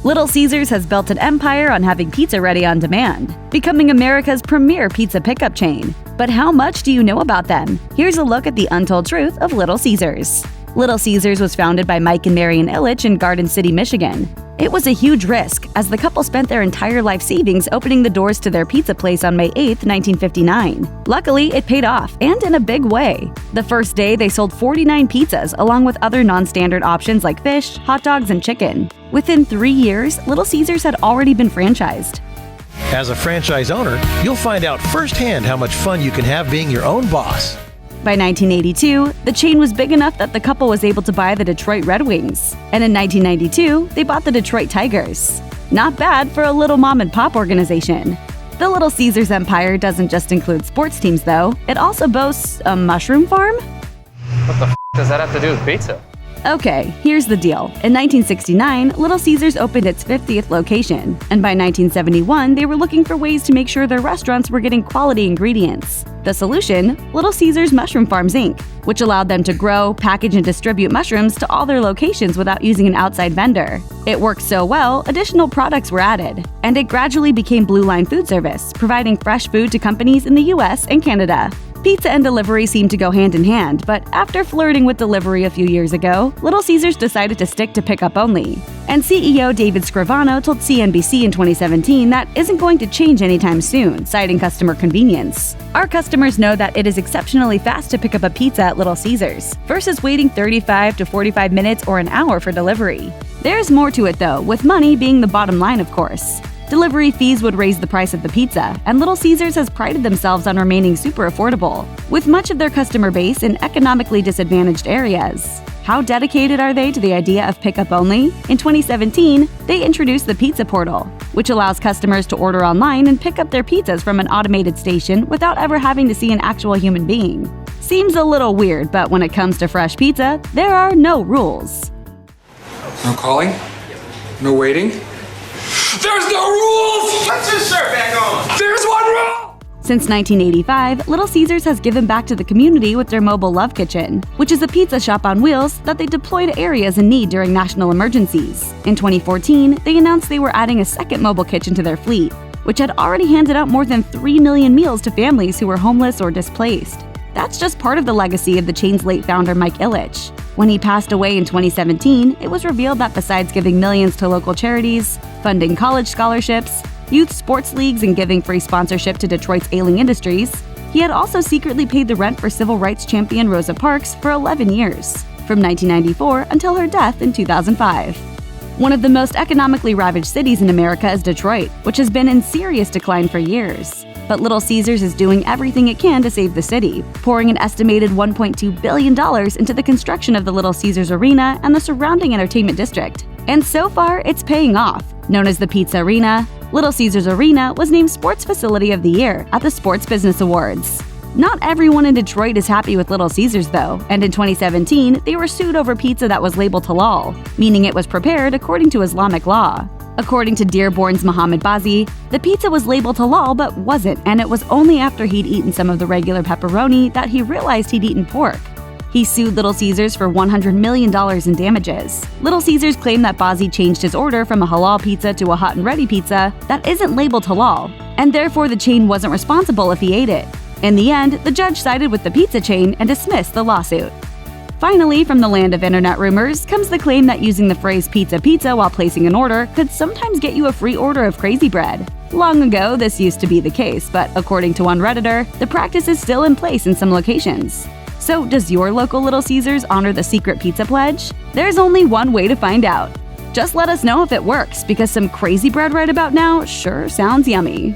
Little Caesars has built an empire on having pizza ready on demand, becoming America's premier pizza pickup chain. But how much do you know about them? Here's a look at the untold truth of Little Caesars. Little Caesars was founded by Mike and Marian Ilitch in Garden City, Michigan. It was a huge risk, as the couple spent their entire life savings opening the doors to their pizza place on May 8, 1959. Luckily, it paid off, and in a big way. The first day, they sold 49 pizzas, along with other non-standard options like fish, hot dogs, and chicken. Within 3 years, Little Caesars had already been franchised. As a franchise owner, you'll find out firsthand how much fun you can have being your own boss. By 1982, the chain was big enough that the couple was able to buy the Detroit Red Wings. And in 1992, they bought the Detroit Tigers. Not bad for a little mom-and-pop organization. The Little Caesars empire doesn't just include sports teams, though. It also boasts a mushroom farm? What the f*** does that have to do with pizza? Okay, here's the deal. In 1969, Little Caesars opened its 50th location, and by 1971, they were looking for ways to make sure their restaurants were getting quality ingredients. The solution? Little Caesars Mushroom Farms, Inc., which allowed them to grow, package, and distribute mushrooms to all their locations without using an outside vendor. It worked so well, additional products were added, and it gradually became Blue Line Food Service, providing fresh food to companies in the US and Canada. Pizza and delivery seem to go hand in hand, but after flirting with delivery a few years ago, Little Caesars decided to stick to pickup only. And CEO David Scrivano told CNBC in 2017 that isn't going to change anytime soon, citing customer convenience. Our customers know that it is exceptionally fast to pick up a pizza at Little Caesars, versus waiting 35 to 45 minutes or an hour for delivery. There's more to it though, with money being the bottom line, of course. Delivery fees would raise the price of the pizza, and Little Caesars has prided themselves on remaining super affordable, with much of their customer base in economically disadvantaged areas. How dedicated are they to the idea of pickup only? In 2017, they introduced the Pizza Portal, which allows customers to order online and pick up their pizzas from an automated station without ever having to see an actual human being. Seems a little weird, but when it comes to fresh pizza, there are no rules. No calling? No waiting? There's no rules! Put your shirt back on! There's one rule! Since 1985, Little Caesars has given back to the community with their mobile Love Kitchen, which is a pizza shop on wheels that they deploy to areas in need during national emergencies. In 2014, they announced they were adding a second mobile kitchen to their fleet, which had already handed out more than 3 million meals to families who were homeless or displaced. That's just part of the legacy of the chain's late founder Mike Ilitch. When he passed away in 2017, it was revealed that besides giving millions to local charities, funding college scholarships, youth sports leagues, and giving free sponsorship to Detroit's ailing industries, he had also secretly paid the rent for civil rights champion Rosa Parks for 11 years, from 1994 until her death in 2005. One of the most economically ravaged cities in America is Detroit, which has been in serious decline for years. But Little Caesars is doing everything it can to save the city, pouring an estimated $1.2 billion into the construction of the Little Caesars Arena and the surrounding entertainment district. And so far, it's paying off. Known as the Pizza Arena, Little Caesars Arena was named Sports Facility of the Year at the Sports Business Awards. Not everyone in Detroit is happy with Little Caesars though, and in 2017, they were sued over pizza that was labeled halal, meaning it was prepared according to Islamic law. According to Dearborn's Mohammed Bazi, the pizza was labeled halal but wasn't, and it was only after he'd eaten some of the regular pepperoni that he realized he'd eaten pork. He sued Little Caesars for $100 million in damages. Little Caesars claimed that Bazi changed his order from a halal pizza to a hot and ready pizza that isn't labeled halal, and therefore the chain wasn't responsible if he ate it. In the end, the judge sided with the pizza chain and dismissed the lawsuit. Finally, from the land of internet rumors comes the claim that using the phrase pizza pizza while placing an order could sometimes get you a free order of crazy bread. Long ago, this used to be the case, but according to one Redditor, the practice is still in place in some locations. So, does your local Little Caesars honor the secret pizza pledge? There's only one way to find out. Just let us know if it works, because some crazy bread right about now sure sounds yummy.